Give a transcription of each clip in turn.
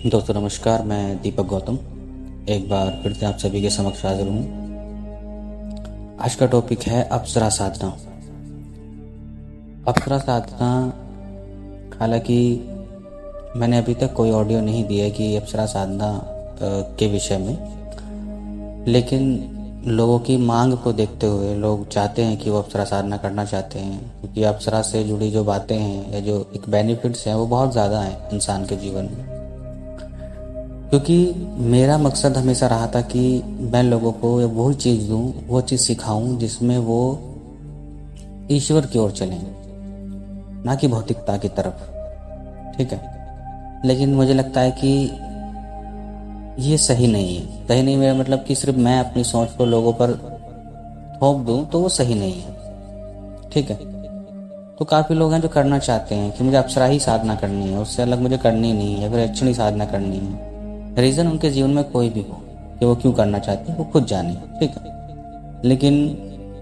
दोस्तों नमस्कार, मैं दीपक गौतम एक बार फिर से आप सभी के समक्ष हाजिर हूँ। आज का टॉपिक है अप्सरा साधना। अप्सरा साधना, हालांकि मैंने अभी तक कोई ऑडियो नहीं दिया कि अप्सरा साधना के विषय में, लेकिन लोगों की मांग को देखते हुए लोग चाहते हैं कि वो अप्सरा साधना करना चाहते हैं, क्योंकि अप्सरा से जुड़ी जो बातें हैं या जो एक बेनिफिट्स हैं वो बहुत ज़्यादा हैं इंसान के जीवन में। क्योंकि मेरा मकसद हमेशा रहा था कि मैं लोगों को वही चीज़ दूँ, वो चीज़ सिखाऊं जिसमें वो ईश्वर की ओर चलें, ना कि भौतिकता की तरफ। ठीक है, लेकिन मुझे लगता है कि ये सही नहीं है। सही नहीं, मेरा मतलब कि सिर्फ मैं अपनी सोच को लोगों पर थोप दूं तो वो सही नहीं है। ठीक है, तो काफ़ी लोग हैं जो करना चाहते हैं कि मुझे अप्सरा ही साधना करनी है, उससे अलग मुझे करनी नहीं है, फिर यक्षिणी साधना करनी है। रीज़न उनके जीवन में कोई भी हो कि वो क्यों करना चाहते हैं, वो खुद जाने। ठीक है, लेकिन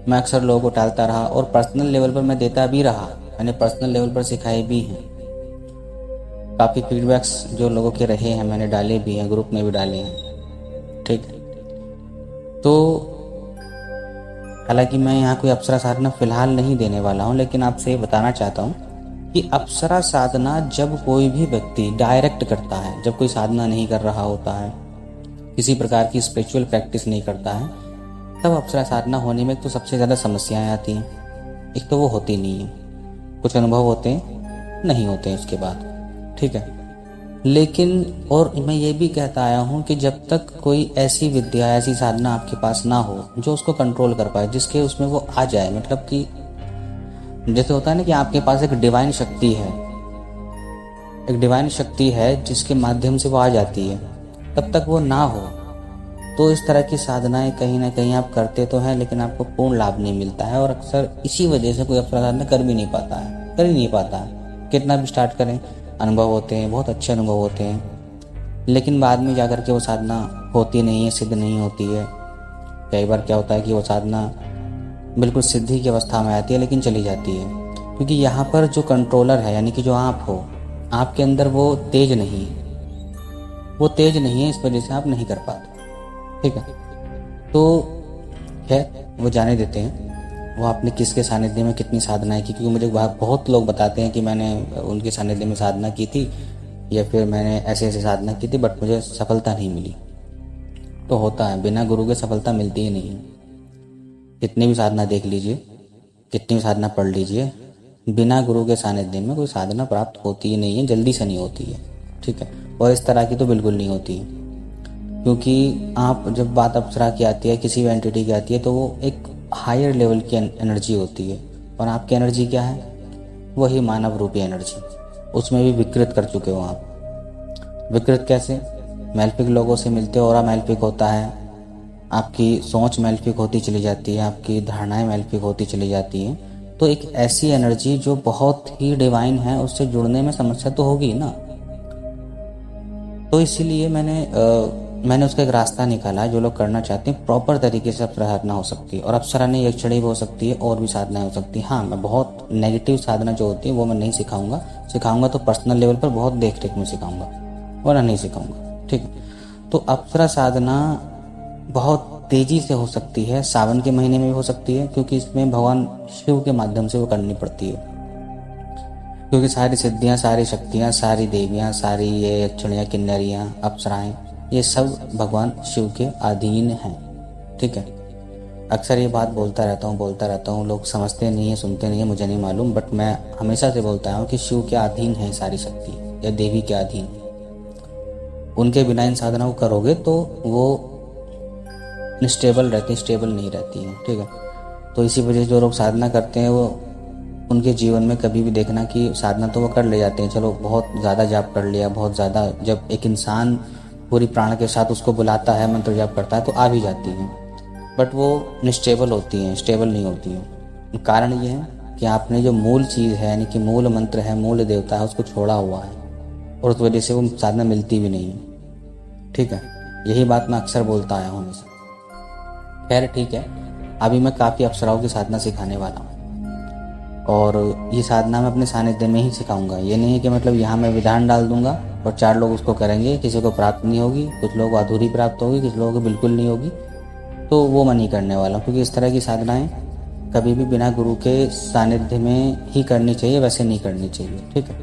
मैं अक्सर लोगों को टालता रहा और पर्सनल लेवल पर मैं देता भी रहा। मैंने पर्सनल लेवल पर सिखाए भी हैं, काफ़ी फीडबैक्स जो लोगों के रहे हैं मैंने डाले भी हैं, ग्रुप में भी डाले हैं। ठीक है, तो हालांकि मैं यहाँ कोई अप्सरा साधना फिलहाल नहीं देने वाला हूँ, लेकिन आपसे ये बताना चाहता हूँ कि अप्सरा साधना जब कोई भी व्यक्ति डायरेक्ट करता है, जब कोई साधना नहीं कर रहा होता है, किसी प्रकार की स्पिरिचुअल प्रैक्टिस नहीं करता है, तब अप्सरा साधना होने में तो सबसे ज़्यादा समस्याएं आती हैं। एक तो वो होती नहीं है, कुछ अनुभव होते हैं, नहीं होते हैं उसके बाद। ठीक है, लेकिन और मैं ये भी कहता आया हूँ कि जब तक कोई ऐसी विद्या, ऐसी साधना आपके पास ना हो जो उसको कंट्रोल कर पाए, जिसके उसमें वो आ जाए, मतलब कि जैसे होता है ना कि आपके पास एक डिवाइन शक्ति है, एक डिवाइन शक्ति है जिसके माध्यम से वो आ जाती है, तब तक वो ना हो तो इस तरह की साधनाएं कहीं ना कहीं आप करते तो हैं, लेकिन आपको पूर्ण लाभ नहीं मिलता है। और अक्सर इसी वजह से कोई अप्सरा साधना कर भी नहीं पाता है, कर ही नहीं पाता है। कितना भी स्टार्ट करें, अनुभव होते हैं, बहुत अच्छे अनुभव होते हैं, लेकिन बाद में जाकर के वो साधना होती नहीं है, सिद्ध नहीं होती है। कई बार क्या होता है कि वो साधना बिल्कुल सिद्धि की अवस्था में आती है लेकिन चली जाती है, क्योंकि यहाँ पर जो कंट्रोलर है, यानी कि जो आप हो, आपके अंदर वो तेज नहीं है, वो तेज नहीं है, इस वजह से आप नहीं कर पाते। ठीक है, तो खैर वो जाने देते हैं, वो आपने किसके सानिध्य में कितनी साधनाएं की। क्योंकि मुझे बहुत लोग बताते हैं कि मैंने उनके सानिध्य में साधना की थी या फिर मैंने ऐसे ऐसे साधना की थी, बट मुझे सफलता नहीं मिली। तो होता है, बिना गुरु के सफलता मिलती ही नहीं है। कितनी भी साधना देख लीजिए, कितनी भी साधना पढ़ लीजिए, बिना गुरु के सानिध्य में कोई साधना प्राप्त होती ही नहीं है, जल्दी से नहीं होती है। ठीक है, और इस तरह की तो बिल्कुल नहीं होती है, क्योंकि आप जब बात अप्सरा की आती है, किसी भी एंटिटी की आती है, तो वो एक हायर लेवल की एनर्जी होती है। और आपकी एनर्जी क्या है? वही मानव रूपी एनर्जी, उसमें भी विकृत कर चुके हो आप। विकृत कैसे? मैलफिक लोगों से मिलते हो, और मैलफिक होता है, आपकी सोच मैलफिक होती चली जाती है, आपकी धारणाएं मैलफिक होती चली जाती हैं। तो एक ऐसी एनर्जी जो बहुत ही डिवाइन है, उससे जुड़ने में समस्या तो होगी ना। तो इसीलिए मैंने उसका एक रास्ता निकाला। जो लोग करना चाहते हैं प्रॉपर तरीके से अप्सरा साधना हो सकती है, और अप्सरा नहीं, यक्षिणी भी हो सकती है, और भी साधनाएं हो सकती है। हाँ, मैं बहुत नेगेटिव साधना जो होती है वो मैं नहीं सिखाऊंगा तो पर्सनल लेवल पर बहुत देख रेख में सिखाऊंगा, वरना नहीं सिखाऊंगा। ठीक है, तो अप्सरा साधना बहुत तेजी से हो सकती है, सावन के महीने में भी हो सकती है, क्योंकि इसमें भगवान शिव के माध्यम से वो करनी पड़ती है। क्योंकि सारी सिद्धियाँ, सारी शक्तियाँ, सारी देवियाँ, सारी ये यक्षिणियाँ, किन्नरियाँ, अप्सराएं, ये सब भगवान शिव के अधीन हैं। ठीक है, अक्सर ये बात बोलता रहता हूँ, लोग समझते नहीं है, सुनते नहीं है, मुझे नहीं मालूम, बट मैं हमेशा से बोलता हूँ कि शिव के अधीन है सारी शक्ति, या देवी के अधीन। उनके बिना इन साधना को करोगे तो वो स्टेबल रहती, स्टेबल नहीं रहती है। ठीक है, तो इसी वजह से जो लोग साधना करते हैं, वो उनके जीवन में कभी भी देखना कि साधना तो वो कर ले जाते हैं, चलो बहुत ज़्यादा जाप कर लिया, बहुत ज़्यादा, जब एक इंसान पूरी प्राण के साथ उसको बुलाता है, मंत्र जाप करता है, तो आ भी जाती हैं, बट वो अनस्टेबल होती हैं, स्टेबल नहीं होती हैं। कारण ये है कि आपने जो मूल चीज़ है, यानी कि मूल मंत्र है, मूल देवता है, उसको छोड़ा हुआ है, और उस वजह से वो साधना मिलती भी नहीं है। ठीक है, यही बात मैं अक्सर बोलता आया हूँ हमेशा। खैर ठीक है, अभी मैं काफ़ी अप्सराओं की साधना सिखाने वाला हूँ, और ये साधना मैं अपने सानिध्य में ही सिखाऊंगा। ये नहीं है कि मतलब यहाँ मैं विधान डाल दूंगा और 4 लोग उसको करेंगे, किसी को प्राप्त नहीं होगी, कुछ लोगों को अधूरी प्राप्त होगी, कुछ लोगों को बिल्कुल नहीं होगी, तो वो मैं नहीं करने वाला हूँ। क्योंकि इस तरह की साधनाएं कभी भी बिना गुरु के सानिध्य में ही करनी चाहिए, वैसे नहीं करनी चाहिए, ठीक है।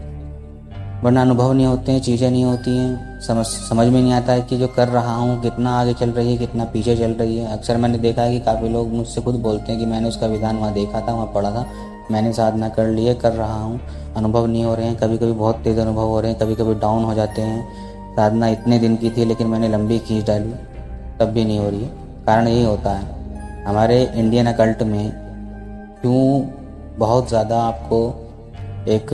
वरना अनुभव नहीं होते हैं, चीज़ें नहीं होती हैं, समझ में नहीं आता है कि जो कर रहा हूँ कितना आगे चल रही है, कितना पीछे चल रही है। अक्सर मैंने देखा है कि काफ़ी लोग मुझसे खुद बोलते हैं कि मैंने उसका विधान वहाँ देखा था, वहाँ पढ़ा था, मैंने साधना कर ली है, कर रहा हूँ, अनुभव नहीं हो रहे हैं, कभी कभी बहुत तेज़ अनुभव हो रहे हैं, कभी कभी डाउन हो जाते हैं। साधना इतने दिन की थी लेकिन मैंने लंबी खींच डाली, तब भी नहीं हो रही है। कारण यही होता है हमारे इंडियन अकल्ट में क्यों बहुत ज़्यादा आपको एक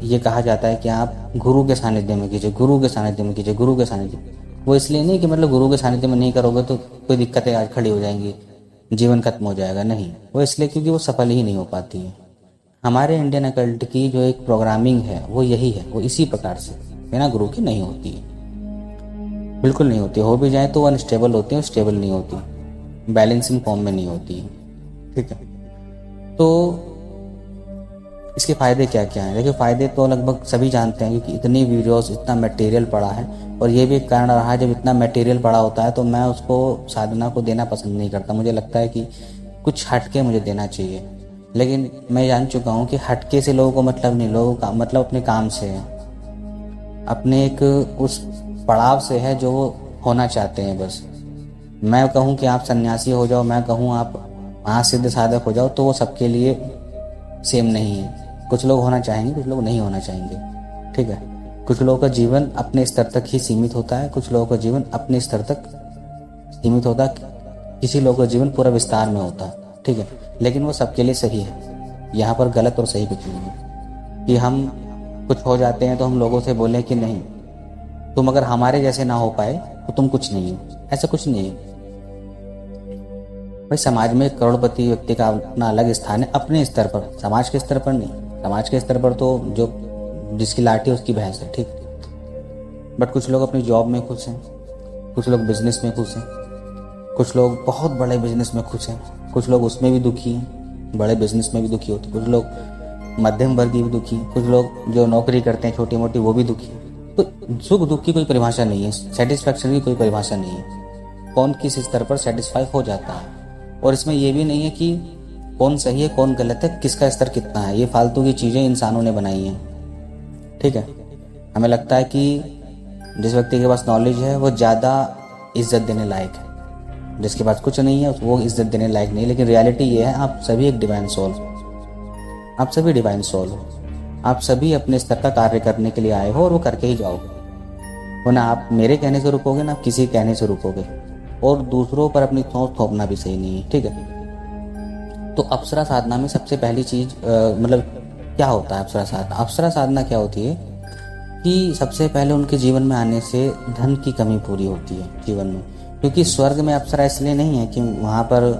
ये कहा जाता है कि आप गुरु के सानिध्य में कीजिए, गुरु के सानिध्य में कीजिए, गुरु के सानिध्य। वो इसलिए नहीं कि मतलब गुरु के सानिध्य में नहीं करोगे तो कोई दिक्कतें आज खड़ी हो जाएंगी, जीवन खत्म हो जाएगा, नहीं। वो इसलिए क्योंकि वो सफल ही नहीं हो पाती है। हमारे इंडियन अकल्ट की जो एक प्रोग्रामिंग है वो यही है, वो इसी प्रकार से बिना गुरु के नहीं होती है, बिल्कुल नहीं होती। हो भी जाए तो वो अनस्टेबल होती है, स्टेबल नहीं होती, बैलेंसिंग फॉर्म में नहीं होती है, ठीक है। तो इसके फ़ायदे क्या क्या हैं? देखिए, फ़ायदे तो लगभग सभी जानते हैं क्योंकि इतनी वीडियोस, इतना मटेरियल पड़ा है। और ये भी एक कारण रहा है, जब इतना मटेरियल पड़ा होता है तो मैं उसको साधना को देना पसंद नहीं करता। मुझे लगता है कि कुछ हटके मुझे देना चाहिए। लेकिन मैं जान चुका हूँ कि हटके से लोगों को मतलब नहीं, लोगों का मतलब अपने काम से है, अपने एक उस पड़ाव से है जो वो होना चाहते हैं। बस मैं कहूँ कि आप सन्यासी हो जाओ, मैं कहूँ आप महासिद्ध साधक हो जाओ, तो वो सबके लिए सेम नहीं है। कुछ लोग होना चाहेंगे, कुछ लोग नहीं होना चाहेंगे, ठीक है। कुछ लोगों का जीवन अपने स्तर तक ही सीमित होता है, कुछ लोगों का जीवन अपने स्तर तक सीमित होता है, किसी लोगों का जीवन पूरा विस्तार में होता है, ठीक है। लेकिन वो सबके लिए सही है। यहाँ पर गलत और सही कुछ नहीं है कि हम कुछ हो जाते हैं तो हम लोगों से बोलें कि नहीं, तुम अगर हमारे जैसे ना हो पाए तो तुम कुछ नहीं हो। ऐसा कुछ नहीं है भाई। समाज में एक करोड़पति व्यक्ति का अपना अलग स्थान है, अपने स्तर पर, समाज के स्तर पर नहीं। समाज के स्तर पर तो जो जिसकी लाठी उसकी भैंस है, ठीक। बट कुछ लोग अपनी जॉब में खुश हैं, कुछ लोग बिजनेस में खुश हैं, कुछ लोग बहुत बड़े बिजनेस में खुश हैं, कुछ लोग उसमें भी दुखी हैं, बड़े बिजनेस में भी दुखी होते, कुछ लोग मध्यम वर्गीय भी दुखी, कुछ लोग जो नौकरी करते हैं छोटी मोटी वो भी दुखी। तो सुख दुख की कोई परिभाषा नहीं है, सेटिस्फैक्शन की कोई परिभाषा नहीं है। कौन किस स्तर पर सेटिस्फाई हो जाता है। और इसमें यह भी नहीं है कि कौन सही है कौन गलत है, किसका स्तर कितना है। ये फालतू की चीज़ें इंसानों ने बनाई हैं, ठीक है। हमें लगता है कि जिस व्यक्ति के पास नॉलेज है वो ज़्यादा इज्जत देने लायक है, जिसके पास कुछ नहीं है वो इज्जत देने लायक नहीं। लेकिन रियलिटी ये है, आप सभी एक डिवाइन सोल हो, आप सभी डिवाइन सोल हो, आप सभी अपने स्तर का कार्य करने के लिए आए हो और वो करके ही जाओगे। वो ना आप मेरे कहने से रुकोगे ना किसी कहने से रुकोगे। और दूसरों पर अपनी सोच थोपना भी सही नहीं है, ठीक है। तो अप्सरा साधना में सबसे पहली चीज़ मतलब क्या होता है अप्सरा साधना? अप्सरा साधना क्या होती है कि सबसे पहले उनके जीवन में आने से धन की कमी पूरी होती है जीवन में। क्योंकि स्वर्ग में अप्सरा इसलिए नहीं है कि वहाँ पर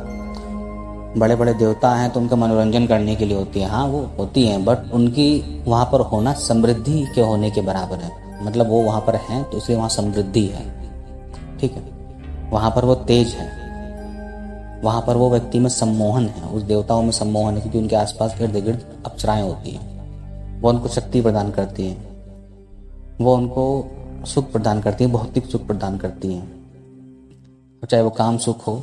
बड़े बड़े देवता हैं तो उनका मनोरंजन करने के लिए होती है। हाँ, वो होती हैं, बट उनकी वहाँ पर होना समृद्धि के होने के बराबर है। मतलब वो वहाँ पर हैं तो इसलिए वहाँ समृद्धि है, ठीक है। वहाँ पर वो तेज है, वहाँ पर वो व्यक्ति में सम्मोहन है, उस देवताओं में सम्मोहन है, क्योंकि उनके आसपास इर्द गिर्द अप्सराएं होती हैं। वो उनको शक्ति प्रदान करती हैं, वो उनको सुख प्रदान करती हैं, भौतिक सुख प्रदान करती हैं। चाहे वो काम सुख हो,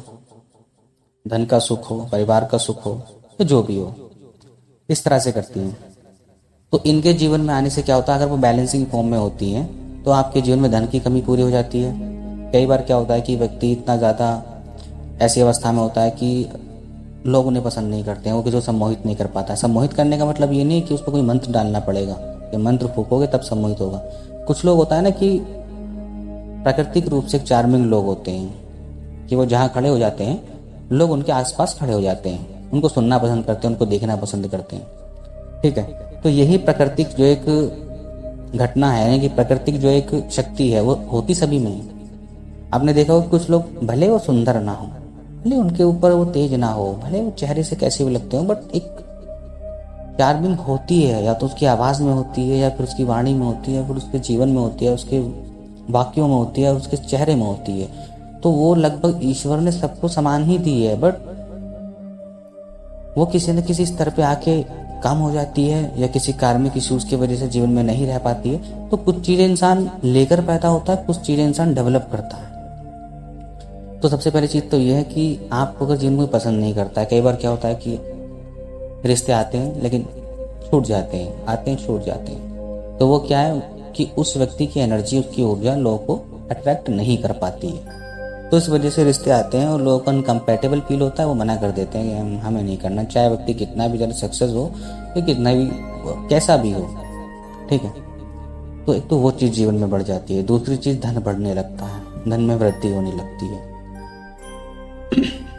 धन का सुख हो, परिवार का सुख हो, तो जो भी हो, इस तरह से करती हैं। तो इनके जीवन में आने से क्या होता है, अगर वो बैलेंसिंग फॉर्म में होती हैं तो आपके जीवन में धन की कमी पूरी हो जाती है। कई बार क्या होता है कि व्यक्ति इतना ज़्यादा ऐसी अवस्था में होता है कि लोग उन्हें पसंद नहीं करते हैं, वो किसी को सम्मोहित नहीं कर पाता है। सम्मोहित करने का मतलब ये नहीं कि उस पर कोई मंत्र डालना पड़ेगा, कि मंत्र फूकोगे तब सम्मोहित होगा। कुछ लोग होता है ना कि प्राकृतिक रूप से चार्मिंग लोग होते हैं कि वो जहाँ खड़े हो जाते हैं लोग उनके आसपास खड़े हो जाते हैं, उनको सुनना पसंद करते हैं, उनको देखना पसंद करते हैं, ठीक है। तो यही प्राकृतिक जो एक घटना है कि प्राकृतिक जो एक शक्ति है वो होती सभी में है। आपने देखा हो कुछ लोग भले वो सुंदर ना हो, भले उनके ऊपर वो तेज ना हो, भले वो चेहरे से कैसे भी लगते हो, बट एक चार्मिंग होती है, या तो उसकी आवाज़ में होती है, या फिर उसकी वाणी में होती है, या फिर उसके जीवन में होती है, उसके वाक्यों में होती है, उसके चेहरे में होती है। तो वो लगभग ईश्वर ने सबको समान ही दी है, बट वो किसी न किसी स्तर पे आके कम हो जाती है या किसी कार्मिक इश्यूज की वजह से जीवन में नहीं रह पाती है, तो कुछ चीज़ें इंसान लेकर पैदा होता है, कुछ चीज़ें इंसान डेवलप करता है। तो सबसे पहली चीज़ तो ये है कि आपको अगर जीवन को पसंद नहीं करता है, कई बार क्या होता है कि रिश्ते आते हैं लेकिन छूट जाते हैं, आते हैं छूट जाते हैं, तो वो क्या है कि उस व्यक्ति की एनर्जी, उसकी ऊर्जा लोगों को अट्रैक्ट नहीं कर पाती है। तो इस वजह से रिश्ते आते हैं और लोगों को अनकम्पैटेबल फील होता है, वो मना कर देते हैं कि हमें नहीं करना, चाहे व्यक्ति कितना भी ज़्यादा सक्सेस हो या कितना भी कैसा भी हो। ठीक है, तो एक तो वो चीज़ जीवन में बढ़ जाती है। दूसरी चीज़, धन बढ़ने लगता है, धन में वृद्धि होने लगती है,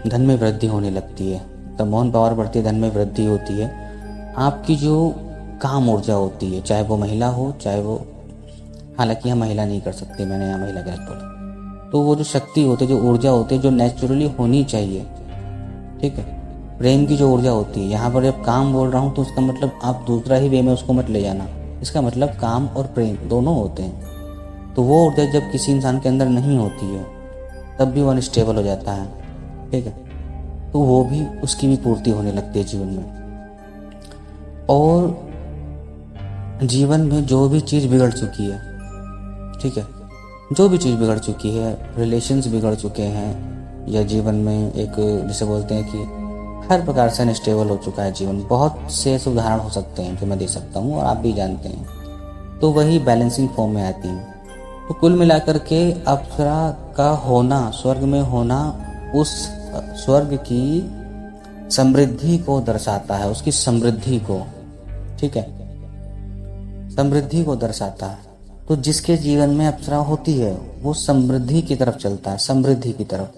धन में वृद्धि होने लगती है, तो मोहन पावर बढ़ती है, धन में वृद्धि होती है। आपकी जो काम ऊर्जा होती है, चाहे वो महिला हो चाहे वो, हालांकि यहाँ महिला नहीं कर सकती, मैंने यहाँ महिला गलत बोला, तो वो जो शक्ति होती है, जो ऊर्जा होती है, जो नेचुरली होनी चाहिए, ठीक है, प्रेम की जो ऊर्जा होती है, यहाँ पर जब काम बोल रहा हूँ तो उसका मतलब आप दूसरा ही वे में उसको मत ले जाना, इसका मतलब काम और प्रेम दोनों होते हैं। तो वो ऊर्जा जब किसी इंसान के अंदर नहीं होती है तब भी वो अनस्टेबल हो जाता है, ठीक है, तो वो भी, उसकी भी पूर्ति होने लगती है जीवन में। और जीवन में जो भी चीज़ बिगड़ चुकी है, ठीक है, जो भी चीज़ बिगड़ चुकी है, रिलेशंस बिगड़ चुके हैं, या जीवन में एक जिसे बोलते हैं कि हर प्रकार से अनस्टेबल हो चुका है जीवन, बहुत से ऐसे उदाहरण हो सकते हैं जो मैं दे सकता हूँ और आप भी जानते हैं, तो वही बैलेंसिंग फॉर्म में आती हैं। तो कुल मिलाकर के अप्सरा का होना, स्वर्ग में होना, उस स्वर्ग की समृद्धि को दर्शाता है, उसकी समृद्धि को, ठीक है, समृद्धि को दर्शाता है। तो जिसके जीवन में अप्सरा होती है वो समृद्धि की तरफ चलता है, समृद्धि की तरफ।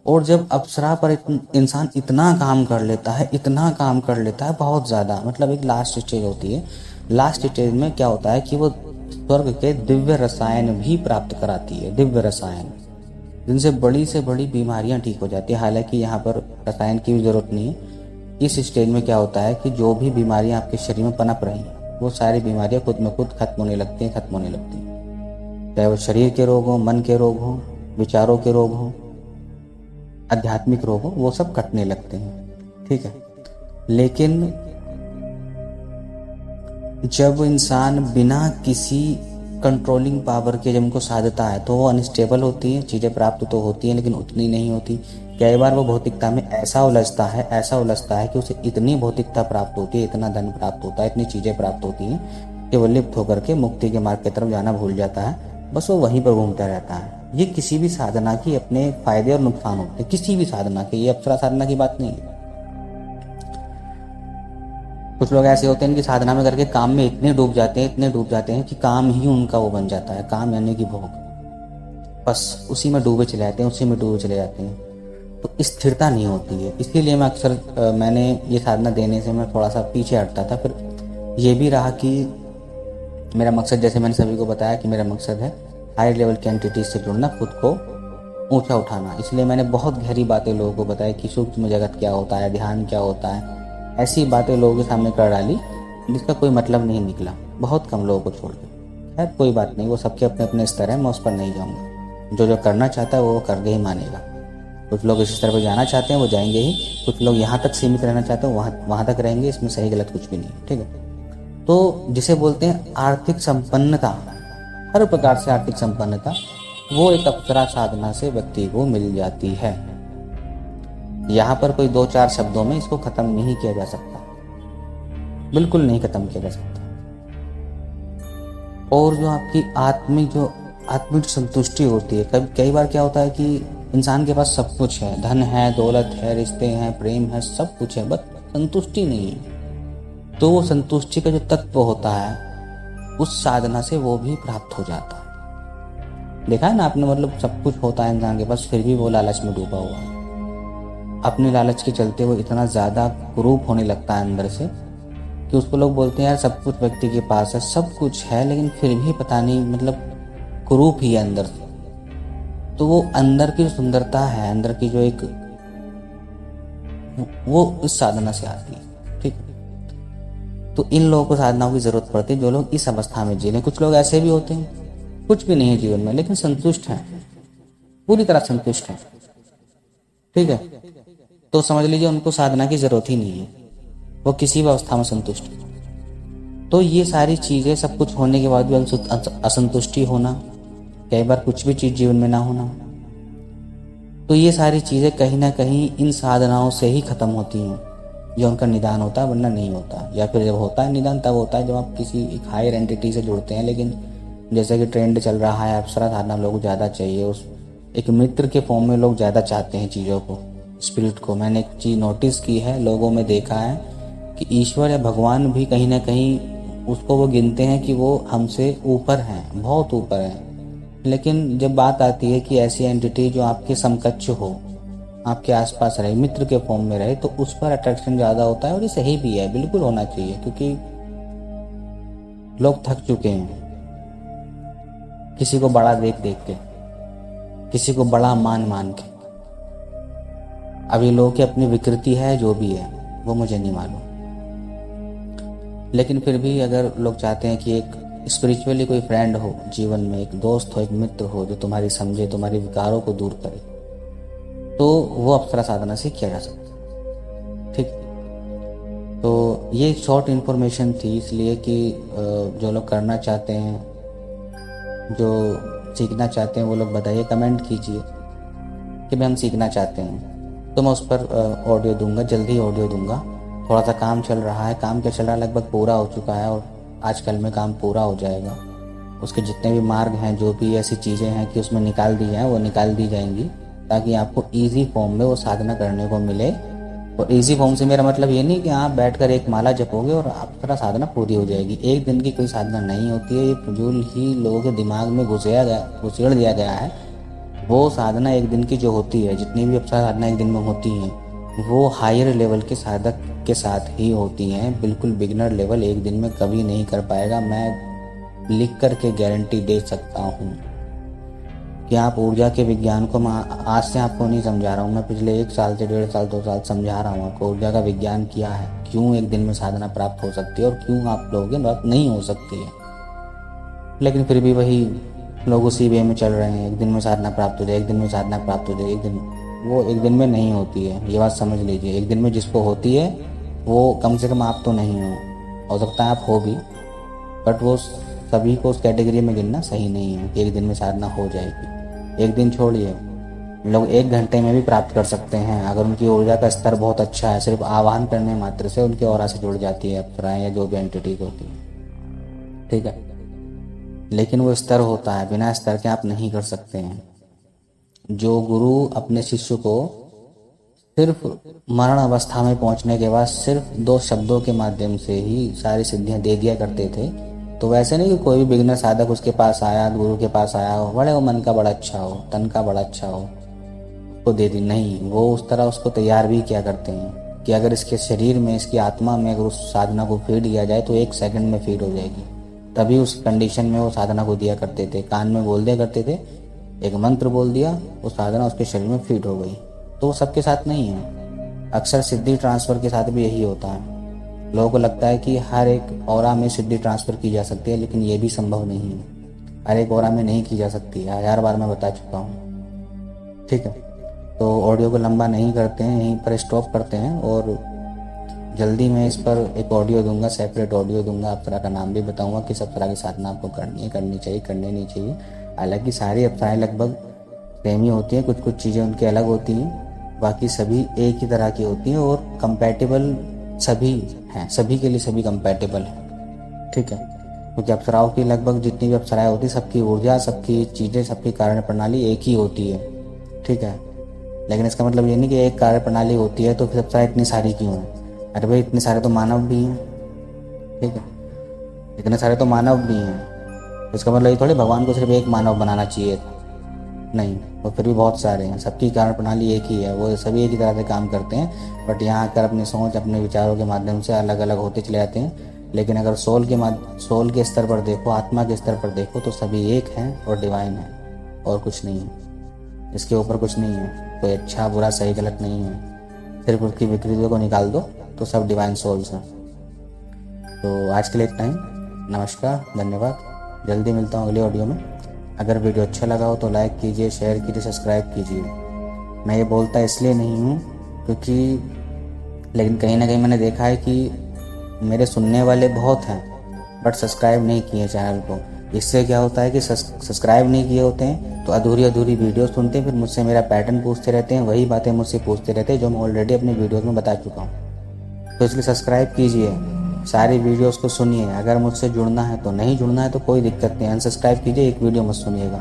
और जब अप्सरा पर इंसान इतना काम कर लेता है, इतना काम कर लेता है, बहुत ज़्यादा, मतलब एक लास्ट स्टेज होती है, लास्ट स्टेज में क्या होता है कि वो स्वर्ग के दिव्य रसायन भी प्राप्त कराती है, दिव्य रसायन, जिनसे बड़ी से बड़ी बीमारियां ठीक हो जाती है। हालांकि यहाँ पर रसायन की भी जरूरत नहीं है। इस स्टेज में क्या होता है कि जो भी बीमारियां आपके शरीर में पनप रही हैं वो सारी बीमारियां खुद में खुद खत्म होने लगती हैं, चाहे वो शरीर के रोग हो, मन के रोग हो, विचारों के रोग हो, आध्यात्मिक रोग हो, वो सब कटने लगते हैं, ठीक है। लेकिन जब इंसान बिना किसी कंट्रोलिंग पावर के जब उनको साधता है तो वो अनस्टेबल होती है, चीज़ें प्राप्त तो होती हैं लेकिन उतनी नहीं होती। कई बार वो भौतिकता में ऐसा उलझता है कि उसे इतनी भौतिकता प्राप्त होती है, इतना धन प्राप्त होता है, इतनी चीज़ें प्राप्त होती हैं कि वो लिप्त होकर के मुक्ति के मार्ग की तरफ जाना भूल जाता है, बस वो वहीं पर घूमता रहता है। ये किसी भी साधना की अपने फायदे और नुकसान होते हैं, किसी भी साधना के, ये अप्सरा साधना की बात नहीं है। कुछ लोग ऐसे होते हैं कि साधना में करके काम में इतने डूब जाते हैं कि काम ही उनका वो बन जाता है, काम यानी कि भोग, बस उसी में डूबे चले जाते हैं, तो स्थिरता नहीं होती है। इसीलिए मैं अक्सर मैंने ये साधना देने से मैं थोड़ा सा पीछे हटता था। फिर ये भी रहा कि मेरा मकसद, जैसे मैंने सभी को बताया कि मेरा मकसद है हायर लेवल की एंटिटीज से जुड़ना, खुद को ऊंचा उठाना। इसलिए मैंने बहुत गहरी बातें लोगों को बताया कि सूक्ष्म जगत क्या होता है, ध्यान क्या होता है, ऐसी बातें लोगों के सामने कर डाली जिसका कोई मतलब नहीं निकला, बहुत कम लोगों को छोड़ के। खैर कोई बात नहीं, वो सबके अपने अपने स्तर है, मैं उस पर नहीं जाऊँगा। जो करना चाहता है वो करके ही मानेगा। कुछ लोग इस स्तर पर जाना चाहते हैं वो जाएंगे ही, कुछ लोग यहाँ तक सीमित रहना चाहते हैं वहाँ तक रहेंगे, इसमें सही गलत कुछ भी नहीं, ठीक है। तो जिसे बोलते हैं आर्थिक संपन्नता, हर प्रकार से आर्थिक संपन्नता, वो एक अप्सरा साधना से व्यक्ति को मिल जाती है। यहाँ पर कोई 2-4 शब्दों में इसको खत्म नहीं किया जा सकता, बिल्कुल नहीं खत्म किया जा सकता। और जो आपकी आत्मिक संतुष्टि होती है, कई बार क्या होता है कि इंसान के पास सब कुछ है, धन है, दौलत है, रिश्ते हैं, प्रेम है, सब कुछ है, बस संतुष्टि नहीं है। तो वो संतुष्टि का जो तत्व होता है उस साधना से वो भी प्राप्त हो जाता है। देखा है ना आपने, मतलब सब कुछ होता है इंसान के पास, फिर भी वो लालच में डूबा हुआ है। अपने लालच के चलते वो इतना ज़्यादा कुरूप होने लगता है अंदर से कि उसको लोग बोलते हैं यार सब कुछ व्यक्ति के पास है, सब कुछ है, लेकिन फिर भी पता नहीं, मतलब कुरूप ही है अंदर से। तो वो अंदर की सुंदरता है, अंदर की जो एक, वो इस साधना से आती है, ठीक है। तो इन लोगों को साधनाओं की जरूरत पड़ती है जो लोग इस अवस्था में जी लें। कुछ लोग ऐसे भी होते हैं कुछ भी नहीं है जीवन में लेकिन संतुष्ट हैं, पूरी तरह संतुष्ट हैं, ठीक है। तो समझ लीजिए उनको साधना की जरूरत ही नहीं है, वो किसी भी अवस्था में संतुष्ट है। तो ये सारी चीज़ें सब कुछ होने के बाद भी असंतुष्टि होना, कई बार कुछ भी चीज़ जीवन में ना होना, तो ये सारी चीज़ें कहीं ना कहीं इन साधनाओं से ही ख़त्म होती हैं, जो उनका निदान होता है, वरना नहीं होता। या फिर जब होता है निदान तब होता है जब आप किसी एक हायर एंटिटी से जुड़ते हैं। लेकिन जैसे कि ट्रेंड चल रहा है, अप्सरा साधना लोग ज़्यादा चाहिए, उस एक मित्र के फॉर्म में लोग ज़्यादा चाहते हैं चीज़ों को, स्पिरिट को। मैंने एक चीज़ नोटिस की है, लोगों में देखा है कि ईश्वर या भगवान भी कहीं ना कहीं उसको वो गिनते हैं कि वो हमसे ऊपर हैं, बहुत ऊपर हैं। लेकिन जब बात आती है कि ऐसी एंटिटी जो आपके समकक्ष हो, आपके आसपास रहे, मित्र के फॉर्म में रहे, तो उस पर अट्रैक्शन ज़्यादा होता है। और ये सही भी है, बिल्कुल होना चाहिए, क्योंकि लोग थक चुके हैं किसी को बड़ा देख देख के, किसी को बड़ा मान मान के। अब ये लोगों की अपनी विकृति है, जो भी है वो मुझे नहीं मालूम। लेकिन फिर भी अगर लोग चाहते हैं कि एक स्पिरिचुअली कोई फ्रेंड हो जीवन में, एक दोस्त हो, एक मित्र हो जो तुम्हारी समझे, तुम्हारे विकारों को दूर करे, तो वो अप्सरा साधना से किया जा सकता है। ठीक, तो ये एक शॉर्ट इन्फॉर्मेशन थी, इसलिए कि जो लोग करना चाहते हैं, जो सीखना चाहते हैं, वो लोग बताइए, कमेंट कीजिए कि भाई हम सीखना चाहते हैं, तो मैं उस पर ऑडियो दूंगा, जल्दी ऑडियो दूंगा। थोड़ा सा काम चल रहा है, काम क्या चल रहा है, लगभग पूरा हो चुका है और आजकल में काम पूरा हो जाएगा। उसके जितने भी मार्ग हैं, जो भी ऐसी चीज़ें हैं कि उसमें निकाल दी जाएँ, वो निकाल दी जाएंगी, ताकि आपको इजी फॉर्म में वो साधना करने को मिले। और इजी फॉर्म से मेरा मतलब ये नहीं कि आप बैठकर एक माला जपोगे और आपका साधना पूरी हो जाएगी। एक दिन की कोई साधना नहीं होती है, ये फजूल ही लोगों के दिमाग में घुसेड़ दिया गया है। वो साधना एक दिन की जो होती है, जितनी भी अप्सरा साधना एक दिन में होती हैं, वो हायर लेवल के साधक के साथ ही होती हैं। बिल्कुल बिगिनर लेवल एक दिन में कभी नहीं कर पाएगा। मैं लिख कर के गारंटी दे सकता हूँ कि आप ऊर्जा के विज्ञान को, मैं आज से आपको नहीं समझा रहा हूँ, मैं पिछले 1 साल से 1.5 साल 2 साल समझा रहा हूँ आपको ऊर्जा का विज्ञान क्या है, क्यों एक दिन में साधना प्राप्त हो सकती है और क्यों आप लोगों के प्राप्त नहीं हो सकती है। लेकिन फिर भी वही लोग उसी वे में चल रहे हैं, एक दिन में साधना प्राप्त हो जाए, एक दिन में साधना प्राप्त हो जाए। एक दिन, वो एक दिन में नहीं होती है, ये बात समझ लीजिए। एक दिन में जिसको होती है वो कम से कम आप तो नहीं हो सकता है आप हो भी, बट वो सभी को उस कैटेगरी में गिनना सही नहीं है कि एक दिन में साधना हो जाएगी। एक दिन छोड़िए, लोग 1 घंटे में भी प्राप्त कर सकते हैं अगर उनकी ऊर्जा का स्तर बहुत अच्छा है। सिर्फ आह्वान करने मात्र से उनके ऑरा से जुड़ जाती है अप्सराएं या जो भी एंटिटीज होती है, ठीक है। लेकिन वो स्तर होता है, बिना स्तर के आप नहीं कर सकते हैं। जो गुरु अपने शिष्य को सिर्फ मरण अवस्था में पहुंचने के बाद सिर्फ 2 शब्दों के माध्यम से ही सारी सिद्धियां दे दिया करते थे, तो वैसे नहीं कि कोई भी बिगिनर साधक उसके पास आया, गुरु के पास आया हो, बड़े वो मन का बड़ा अच्छा हो, तन का बड़ा अच्छा हो, उसको दे दी। नहीं, वो उस तरह उसको तैयार भी किया करते हैं कि अगर इसके शरीर में, इसकी आत्मा में अगर उस साधना को फीड किया जाए तो 1 सेकंड में फीड हो जाएगी। तभी उस कंडीशन में वो साधना को दिया करते थे, कान में बोल दिया करते थे, एक मंत्र बोल दिया, वो साधना उसके शरीर में फीड हो गई। तो वो सबके साथ नहीं है। अक्सर सिद्धि ट्रांसफ़र के साथ भी यही होता है। लोगों को लगता है कि हर एक ऑरा में सिद्धि ट्रांसफ़र की जा सकती है, लेकिन ये भी संभव नहीं है। हर एक ऑरा में नहीं की जा सकती है, 1000 बार मैं बता चुका हूँ, ठीक है। तो ऑडियो को लंबा नहीं करते हैं, यहीं पर स्टॉप करते हैं और जल्दी मैं इस पर एक ऑडियो दूंगा, सेपरेट ऑडियो दूंगा। अप्सरा का नाम भी बताऊंगा कि अप्सरा की साधना आपको करनी है, करनी चाहिए, करनी नहीं चाहिए। हालांकि सारी अप्सराएं लगभग सेम ही होती हैं, कुछ कुछ चीज़ें उनकी अलग होती हैं, बाकी सभी एक ही तरह की होती हैं और कंपैटिबल सभी हैं, सभी के लिए सभी कंपैटिबल हैं, ठीक है। क्योंकि अप्सराओं की लगभग जितनी भी अप्सराएं होती हैं, सबकी ऊर्जा, सबकी चीज़ें, सबकी कार्य प्रणाली एक ही होती है, ठीक है। लेकिन इसका मतलब ये नहीं कि एक कार्य प्रणाली होती है तो फिर अप्सराएं इतनी सारी क्यों हैं। अरे भाई, इतने सारे तो मानव भी हैं, ठीक है, इतने सारे तो मानव भी हैं। इसका मतलब ये थोड़ी भगवान को सिर्फ एक मानव बनाना चाहिए, नहीं, वो फिर भी बहुत सारे हैं। सबकी कार्य प्रणाली एक ही है, वो सभी एक ही तरह से काम करते हैं, बट यहाँ आकर अपनी सोच, अपने विचारों के माध्यम से अलग अलग होते चले जाते हैं। लेकिन अगर सोल के स्तर पर देखो, आत्मा के स्तर पर देखो, तो सभी एक हैं और डिवाइन है और कुछ नहीं है। इसके ऊपर कुछ नहीं है, कोई अच्छा बुरा सही गलत नहीं है। सिर्फ उसकी विकृतियों को निकाल दो तो सब डिवाइन सोल्स हैं। तो आज के लिए इतना ही, नमस्कार, धन्यवाद। जल्दी मिलता हूँ अगले ऑडियो में। अगर वीडियो अच्छा लगा हो तो लाइक कीजिए, शेयर कीजिए, सब्सक्राइब कीजिए। मैं ये बोलता इसलिए नहीं हूँ क्योंकि लेकिन कहीं ना कहीं मैंने देखा है कि मेरे सुनने वाले बहुत हैं बट सब्सक्राइब नहीं किए चैनल को। इससे क्या होता है कि सब्सक्राइब नहीं किए होते हैं तो अधूरी अधूरी वीडियोस सुनते हैं, फिर मुझसे मेरा पैटर्न पूछते रहते हैं, वही बातें मुझसे पूछते रहते हैं जो मैं ऑलरेडी अपने वीडियोस में बता चुका हूँ। तो इसलिए सब्सक्राइब कीजिए, सारी वीडियोस को सुनिए। अगर मुझसे जुड़ना है तो, नहीं जुड़ना है तो कोई दिक्कत नहीं, अनसब्सक्राइब कीजिए, एक वीडियो मत सुनिएगा।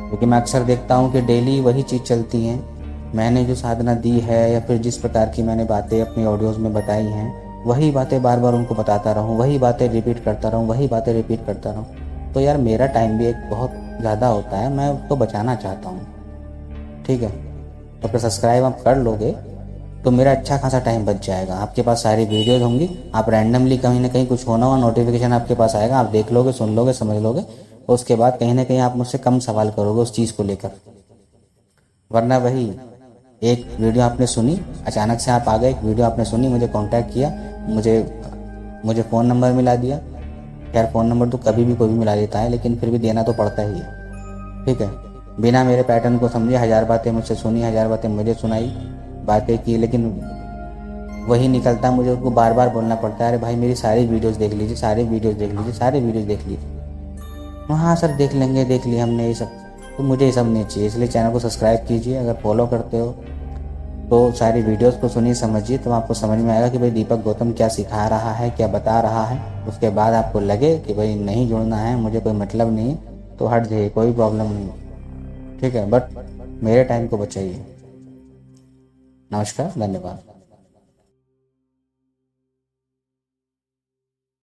क्योंकि मैं अक्सर देखता हूँ कि डेली वही चीज़ चलती हैं। मैंने जो साधना दी है या फिर जिस प्रकार की मैंने बातें अपनी ऑडियोज़ में बताई हैं, वही बातें बार बार उनको बताता रहूँ, वही बातें रिपीट करता रहूँ, वही बातें रिपीट करता रहूँ, तो यार मेरा टाइम भी एक बहुत ज़्यादा होता है, मैं उसको बचाना चाहता हूँ। ठीक है, तो अगर सब्सक्राइब आप कर लोगे तो मेरा अच्छा खासा टाइम बच जाएगा। आपके पास सारी वीडियोज़ होंगी, आप रैंडमली कहीं ना कहीं कुछ होना हुआ नोटिफिकेशन आपके पास आएगा, आप देख लोगे, सुन लोगे, समझ लोगे, और उसके बाद कहीं ना कहीं आप मुझसे कम सवाल करोगे उस चीज़ को लेकर। वरना वही एक वीडियो आपने सुनी, अचानक से आप आ गए, एक वीडियो आपने सुनी, मुझे कांटेक्ट किया, मुझे फ़ोन नंबर मिला दिया। खैर फ़ोन नंबर तो कभी भी कोई भी मिला देता है, लेकिन फिर भी देना तो पड़ता ही है। ठीक है, बिना मेरे पैटर्न को समझे 1000 बातें मुझसे सुनी, 1000 बातें मुझे सुनाई, बातें की, लेकिन वही निकलता, मुझे उसको बार बार बोलना पड़ता है, अरे भाई मेरी सारी वीडियोज़ देख लीजिए, सारे वीडियोज़ देख लीजिए, सारे वीडियोज़ देख लीजिए। हाँ सर देख लेंगे, देख लिया हमने ये सब। तो मुझे ये सब नहीं चाहिए, इसलिए चैनल को सब्सक्राइब कीजिए। अगर फॉलो करते हो तो सारी वीडियोस को सुनिए, समझिए, तो आपको समझ में आएगा कि भाई दीपक गौतम क्या सिखा रहा है, क्या बता रहा है। उसके बाद आपको लगे कि भाई नहीं जुड़ना है, मुझे कोई मतलब नहीं है, तो हट जाइए, कोई प्रॉब्लम नहीं। ठीक है, बट मेरे टाइम को बचाइए। नमस्कार, धन्यवाद।